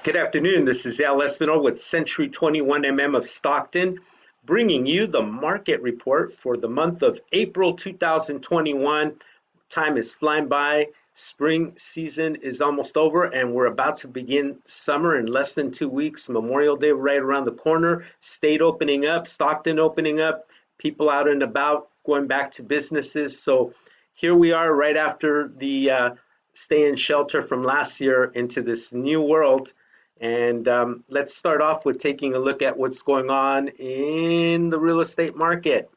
Good afternoon. This is Al Espinor with Century 21mm of Stockton, bringing you the market report for the month of April 2021. Time is flying by. Spring season is almost over, and we're about to begin summer in less than 2 weeks. Memorial Day right around the corner. State opening up, Stockton opening up, people out and about going back to businesses. So here we are right after the stay in shelter from last year into this new world. And let's start off with taking a look at what's going on in the real estate market.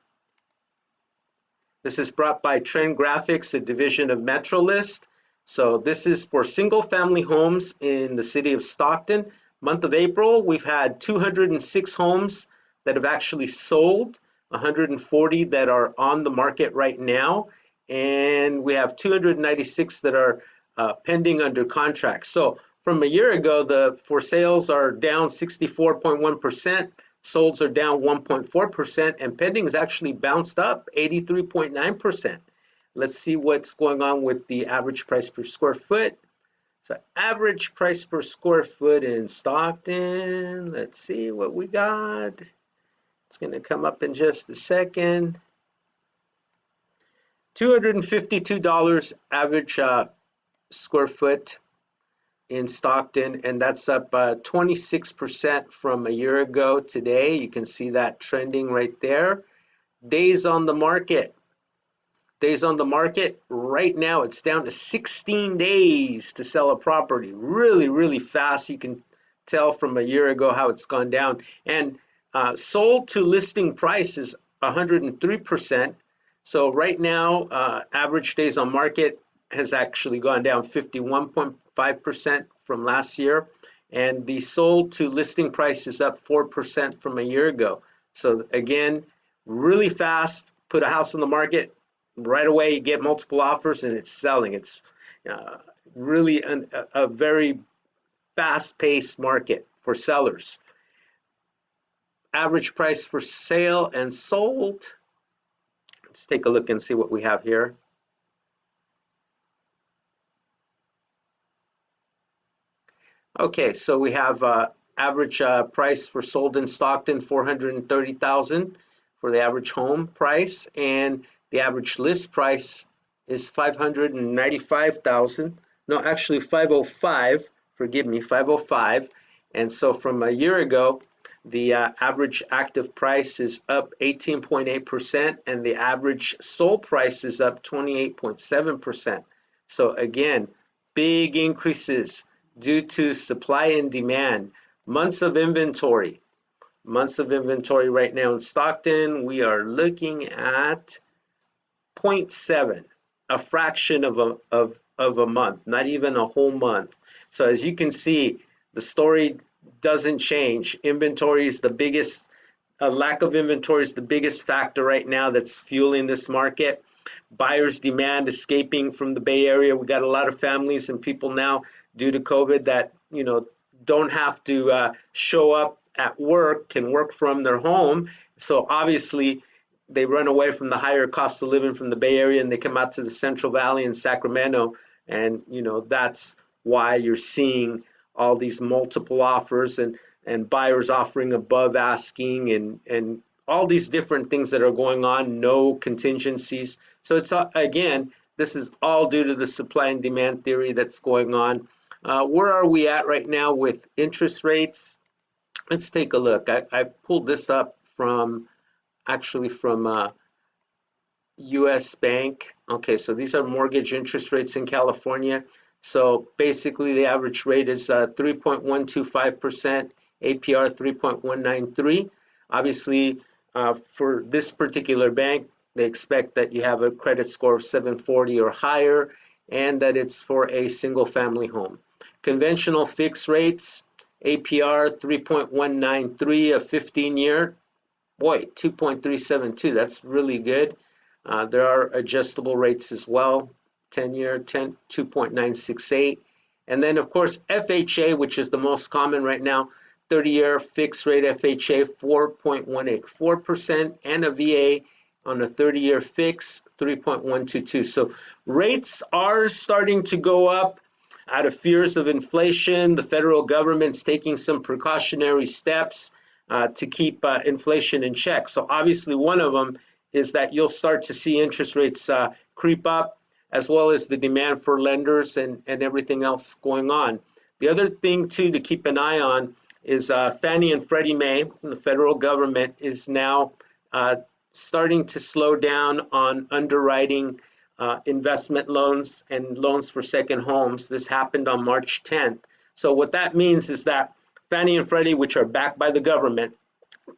This is brought by Trend Graphics, a division of MetroList. So this is for single family homes in the city of Stockton. Month of April, we've had 206 homes that have actually sold, 140 that are on the market right now, and we have 296 that are pending under contract. So from a year ago, the for sales are down 64.1%, solds are down 1.4%, and pending is actually bounced up 83.9%. Let's see what's going on with the average price per square foot. So average price per square foot in Stockton, let's see what we got. It's going to come up in just a second. $252 average square foot in Stockton, and that's up 26% from a year ago today. You can see that trending right there. Days on the market. Days on the market, right now it's down to 16 days to sell a property. Really, really fast. You can tell from a year ago how it's gone down. And sold to listing price is 103%. So right now, average days on market has actually gone down 51.5% from last year, and the sold to listing price is up 4% from a year ago. So again, really fast. Put a house on the market right away, you get multiple offers, and it's selling. It's really a very fast-paced market for sellers. Average price for sale and sold. Let's take a look and see what we have here. Okay, so we have average price for sold in Stockton, $430,000 for the average home price, and the average list price is $595,000. No, actually 505. Forgive me, 505. And so from a year ago, the average active price is up 18.8%, and the average sold price is up 28.7%. So again, big increases due to supply and demand. Months of inventory right now in Stockton, we are looking at 0.7, a fraction of a month, not even a whole month. So as you can see, the story doesn't change. Inventory is the biggest, lack of inventory is the biggest factor right now that's fueling this market. Buyers' demand escaping from the Bay Area. We got a lot of families and people now due to COVID that don't have to show up at work, can work from their home. So obviously they run away from the higher cost of living from the Bay Area, and they come out to the Central Valley and Sacramento, and that's why you're seeing all these multiple offers and buyers offering above asking and all these different things that are going on, no contingencies. So it's again, this is all due to the supply and demand theory that's going on. Where are we at right now with interest rates? Let's take a look. I pulled this up from US Bank. Okay, so these are mortgage interest rates in California. So basically the average rate is 3.125%, APR 3.193. Obviously, for this particular bank, they expect that you have a credit score of 740 or higher, and that it's for a single family home. Conventional fixed rates, APR 3.193, a 15-year, boy, 2.372, that's really good. There are adjustable rates as well, 10-year, 2.968. And then, of course, FHA, which is the most common right now, 30-year fixed rate FHA, 4.184%, and a VA on a 30-year fix, 3.122. So rates are starting to go up. Out of fears of inflation, the federal government's taking some precautionary steps to keep inflation in check. So obviously one of them is that you'll start to see interest rates creep up, as well as the demand for lenders and everything else going on. The other thing too to keep an eye on is Fannie and Freddie Mae, the federal government, is now starting to slow down on underwriting investment loans and loans for second homes. This happened on March 10th. So what that means is that Fannie and Freddie, which are backed by the government,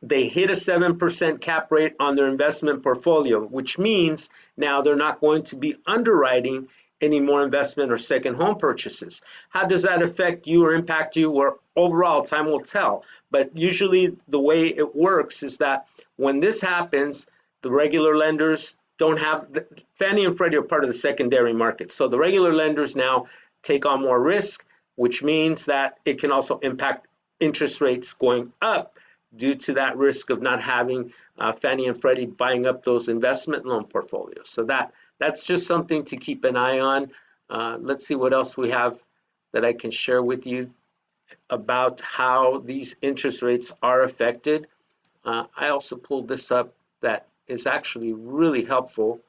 they hit a 7% cap rate on their investment portfolio, which means now they're not going to be underwriting any more investment or second home purchases. How does that affect you or impact you? Well, overall, time will tell. But usually the way it works is that when this happens, the regular lenders don't have, Fannie and Freddie are part of the secondary market. So the regular lenders now take on more risk, which means that it can also impact interest rates going up due to that risk of not having Fannie and Freddie buying up those investment loan portfolios. So that's just something to keep an eye on. Let's see what else we have that I can share with you about how these interest rates are affected. I also pulled this up that is actually really helpful.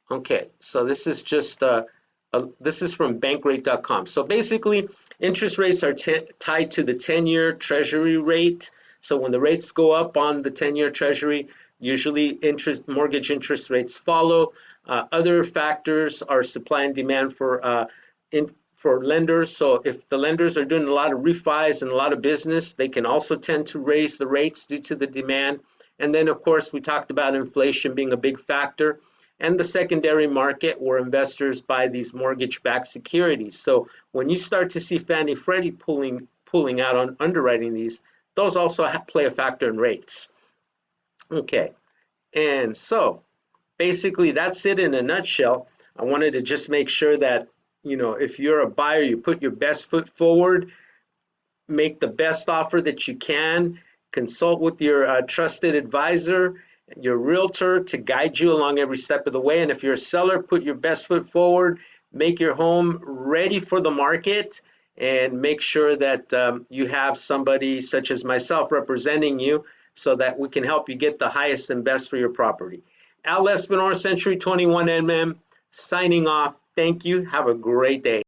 Okay, so this is just this is from bankrate.com. So basically, interest rates are tied to the 10-year Treasury rate. So when the rates go up on the 10-year Treasury, usually mortgage interest rates follow. Other factors are supply and demand for lenders. So if the lenders are doing a lot of refis and a lot of business, they can also tend to raise the rates due to the demand. And then, of course, we talked about inflation being a big factor, and the secondary market where investors buy these mortgage-backed securities. So when you start to see Fannie Freddie pulling out on underwriting these, those also play a factor in rates. Okay, and so basically that's it in a nutshell. I wanted to just make sure that, if you're a buyer, you put your best foot forward, make the best offer that you can, consult with your trusted advisor, your realtor, to guide you along every step of the way. And if you're a seller, put your best foot forward, make your home ready for the market, and make sure that you have somebody such as myself representing you so that we can help you get the highest and best for your property. Al Espinor, Century 21 MM, signing off. Thank you. Have a great day.